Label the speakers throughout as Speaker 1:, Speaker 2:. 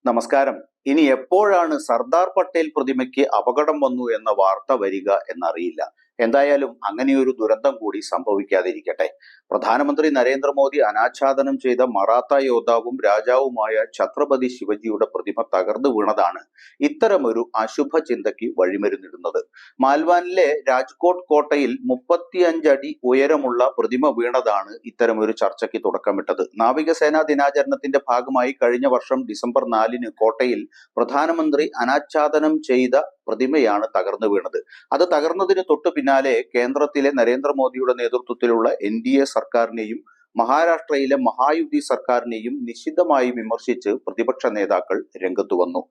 Speaker 1: നമസ്കാരം. ഇനി എപ്പോഴാണ് സർദാർ പട്ടേൽ പ്രതിമയ്ക്ക് അപകടം വന്നു എന്ന വാർത്ത വരിക എന്നറിയില്ല. എന്തായാലും അങ്ങനെയൊരു ദുരന്തം കൂടി സംഭവിക്കാതിരിക്കട്ടെ. പ്രധാനമന്ത്രി നരേന്ദ്രമോദി അനാച്ഛാദനം ചെയ്ത മറാത്ത യോദ്ധാവും രാജാവുമായ ഛത്രപതി ശിവജിയുടെ പ്രതിമ തകർന്നു വീണതാണ് ഇത്തരമൊരു അശുഭ ചിന്തയ്ക്ക് വഴിമരുന്നിടുന്നത്. മാൽവാനിലെ രാജ്കോട്ട് കോട്ടയിൽ 35 അടി ഉയരമുള്ള പ്രതിമ വീണതാണ് ഇത്തരമൊരു ചർച്ചയ്ക്ക് തുടക്കമിട്ടത്. നാവികസേനാ ദിനാചരണത്തിന്റെ ഭാഗമായി കഴിഞ്ഞ വർഷം ഡിസംബർ 4-ന് കോട്ടയിൽ പ്രധാനമന്ത്രി അനാച്ഛാദനം ചെയ്ത പ്രതിമയാണ് തകർന്നു വീണത്. അത് തകർന്നതിന് തൊട്ടു പിന്നാലെ കേന്ദ്രത്തിലെ നരേന്ദ്രമോദിയുടെ നേതൃത്വത്തിലുള്ള NDA സർക്കാരിനെയും മഹാരാഷ്ട്രയിലെ മഹായുതി സർക്കാരിനെയും നിശിതമായി വിമർശിച്ച് പ്രതിപക്ഷ നേതാക്കൾ രംഗത്തു വന്നു.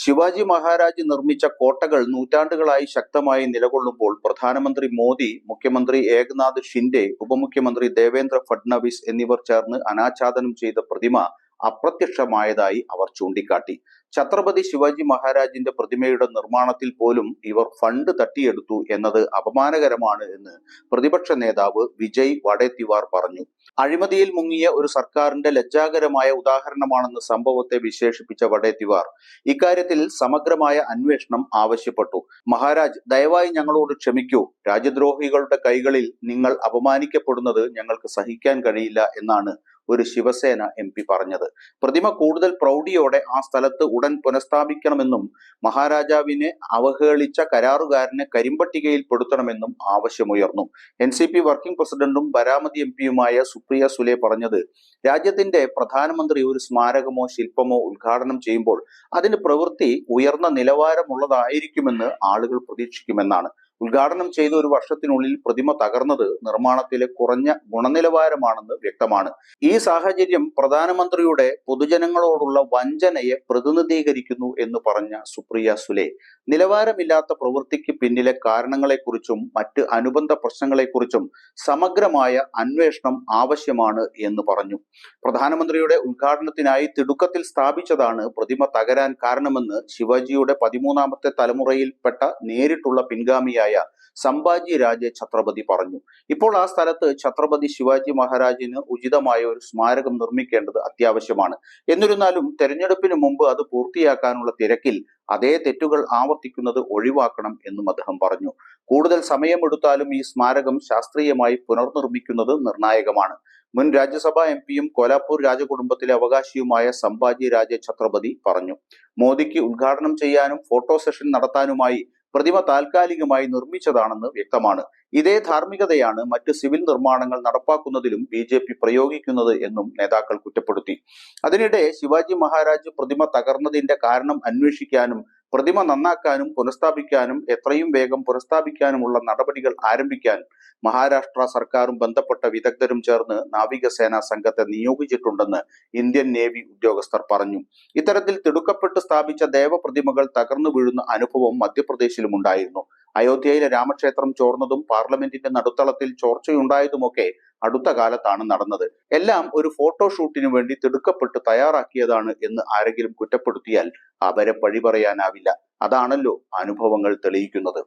Speaker 1: ശിവാജി മഹാരാജ് നിർമ്മിച്ച കോട്ടകൾ നൂറ്റാണ്ടുകളായി ശക്തമായി നിലകൊള്ളുമ്പോൾ പ്രധാനമന്ത്രി മോദി, മുഖ്യമന്ത്രി ഏകനാഥ് ഷിൻഡെ, ഉപമുഖ്യമന്ത്രി ദേവേന്ദ്ര ഫഡ്നവിസ് എന്നിവർ ചേർന്ന് അനാച്ഛാദനം ചെയ്ത പ്രതിമ അപ്രത്യക്ഷമായതായി അവർ ചൂണ്ടിക്കാട്ടി. ഛത്രപതി ശിവാജി മഹാരാജിന്റെ പ്രതിമയുടെ നിർമ്മാണത്തിൽ പോലും ഇവർ ഫണ്ട് തട്ടിയെടുത്തു എന്നത് അപമാനകരമാണ് എന്ന് പ്രതിപക്ഷ നേതാവ് വിജയ് വഡേത്തിവാർ പറഞ്ഞു. അഴിമതിയിൽ മുങ്ങിയ ഒരു സർക്കാരിന്റെ ലജ്ജാകരമായ ഉദാഹരണമാണെന്ന് സംഭവത്തെ വിശേഷിപ്പിച്ച വഡേത്തിവാർ ഇക്കാര്യത്തിൽ സമഗ്രമായ അന്വേഷണം ആവശ്യപ്പെട്ടു. മഹാരാജ്, ദയവായി ഞങ്ങളോട് ക്ഷമിക്കൂ. രാജ്യദ്രോഹികളുടെ കൈകളിൽ നിങ്ങൾ അപമാനിക്കപ്പെടുന്നത് ഞങ്ങൾക്ക് സഹിക്കാൻ കഴിയില്ല എന്നാണ് ഒരു ശിവസേന MP പറഞ്ഞത്. പ്രതിമ കൂടുതൽ പ്രൗഢിയോടെ ആ സ്ഥലത്ത് ഉടൻ പുനഃസ്ഥാപിക്കണമെന്നും മഹാരാജാവിനെ അവഹേളിച്ച കരാറുകാരനെ കരിമ്പട്ടികയിൽ പെടുത്തണമെന്നും ആവശ്യമുയർന്നു. NCP വർക്കിംഗ് പ്രസിഡന്റും ബരാമതി MP-യുമായ സുപ്രിയ സുലെ പറഞ്ഞത്, രാജ്യത്തിന്റെ പ്രധാനമന്ത്രി ഒരു സ്മാരകമോ ശില്പമോ ഉദ്ഘാടനം ചെയ്യുമ്പോൾ അതിന് പ്രവൃത്തി ഉയർന്ന നിലവാരമുള്ളതായിരിക്കുമെന്ന് ആളുകൾ പ്രതീക്ഷിക്കുമെന്നാണ്. ഉദ്ഘാടനം ചെയ്ത ഒരു വർഷത്തിനുള്ളിൽ പ്രതിമ തകർന്നത് നിർമ്മാണത്തിലെ കുറഞ്ഞ ഗുണനിലവാരമാണെന്ന് വ്യക്തമാണ്. ഈ സാഹചര്യം പ്രധാനമന്ത്രിയുടെ പൊതുജനങ്ങളോടുള്ള വഞ്ചനയെ പ്രതിനിധീകരിക്കുന്നു എന്ന് പറഞ്ഞ സുപ്രിയ സുലെ, നിലവാരമില്ലാത്ത പ്രവൃത്തിക്ക് പിന്നിലെ കാരണങ്ങളെക്കുറിച്ചും മറ്റ് അനുബന്ധ പ്രശ്നങ്ങളെക്കുറിച്ചും സമഗ്രമായ അന്വേഷണം ആവശ്യമാണ് എന്ന് പറഞ്ഞു. പ്രധാനമന്ത്രിയുടെ ഉദ്ഘാടനത്തിനായി തിടുക്കത്തിൽ സ്ഥാപിച്ചതാണ് പ്രതിമ തകരാൻ കാരണമെന്ന് ശിവാജിയുടെ 13ാമത്തെ തലമുറയിൽപ്പെട്ട നേരിട്ടുള്ള പിൻഗാമിയായ സംഭാജി രാജെ ഛത്രപതി പറഞ്ഞു. ഇപ്പോൾ ആ സ്ഥലത്ത് ഛത്രപതി ശിവാജി മഹാരാജിന് ഉചിതമായ ഒരു സ്മാരകം നിർമ്മിക്കേണ്ടത് അത്യാവശ്യമാണ്. എന്നിരുന്നാലും തെരഞ്ഞെടുപ്പിന് മുമ്പ് അത് പൂർത്തിയാക്കാനുള്ള തിരക്കിൽ അതേ തെറ്റുകൾ ആവർത്തിക്കുന്നത് ഒഴിവാക്കണം എന്നും അദ്ദേഹം പറഞ്ഞു. കൂടുതൽ സമയമെടുത്താലും ഈ സ്മാരകം ശാസ്ത്രീയമായി പുനർനിർമ്മിക്കുന്നത് നിർണായകമാണ്. മുൻ രാജ്യസഭാ MP-യും കോലാപൂർ രാജകുടുംബത്തിലെ അവകാശിയുമായ സംഭാജി രാജെ ഛത്രപതി പറഞ്ഞു. മോദിക്ക് ഉദ്ഘാടനം ചെയ്യാനും ഫോട്ടോ സെഷൻ നടത്താനുമായി പ്രതിമ താൽക്കാലികമായി നിർമ്മിച്ചതാണെന്ന് വ്യക്തമാണ്. ഇതേ ധാർമ്മികതയാണ് മറ്റ് സിവിൽ നിർമ്മാണങ്ങൾ നടപ്പാക്കുന്നതിലും BJP പ്രയോഗിക്കുന്നത് എന്നും നേതാക്കൾ കുറ്റപ്പെടുത്തി. അതിനിടെ ശിവാജി മഹാരാജ് പ്രതിമ തകർന്നതിന്റെ കാരണം അന്വേഷിക്കാനും പ്രതിമ നന്നാക്കാനും പുനഃസ്ഥാപിക്കാനും എത്രയും വേഗം പുനഃസ്ഥാപിക്കാനുമുള്ള നടപടികൾ ആരംഭിക്കാൻ മഹാരാഷ്ട്ര സർക്കാരും ബന്ധപ്പെട്ട വിദഗ്ധരും ചേർന്ന് നാവികസേനാ സംഘത്തെ നിയോഗിച്ചിട്ടുണ്ടെന്ന് ഇന്ത്യൻ നേവി ഉദ്യോഗസ്ഥർ പറഞ്ഞു. ഇത്തരത്തിൽ തിടുക്കപ്പെട്ട് സ്ഥാപിച്ച ദേവപ്രതിമകൾ തകർന്നു വീഴുന്ന അനുഭവം മധ്യപ്രദേശിലും ഉണ്ടായിരുന്നു. അയോധ്യയിലെ രാമക്ഷേത്രം ചോർന്നതും പാർലമെന്റിന്റെ നടുത്തളത്തിൽ ചോർച്ചയുണ്ടായതുമൊക്കെ അടുത്ത കാലത്താണ് നടന്നത്. എല്ലാം ഒരു ഫോട്ടോഷൂട്ടിനു വേണ്ടി തിടുക്കപ്പെട്ട് തയ്യാറാക്കിയതാണ് എന്ന് ആരെങ്കിലും കുറ്റപ്പെടുത്തിയാൽ അവരെ പഴി പറയാനാവില്ല. അതാണല്ലോ അനുഭവങ്ങൾ തെളിയിക്കുന്നത്.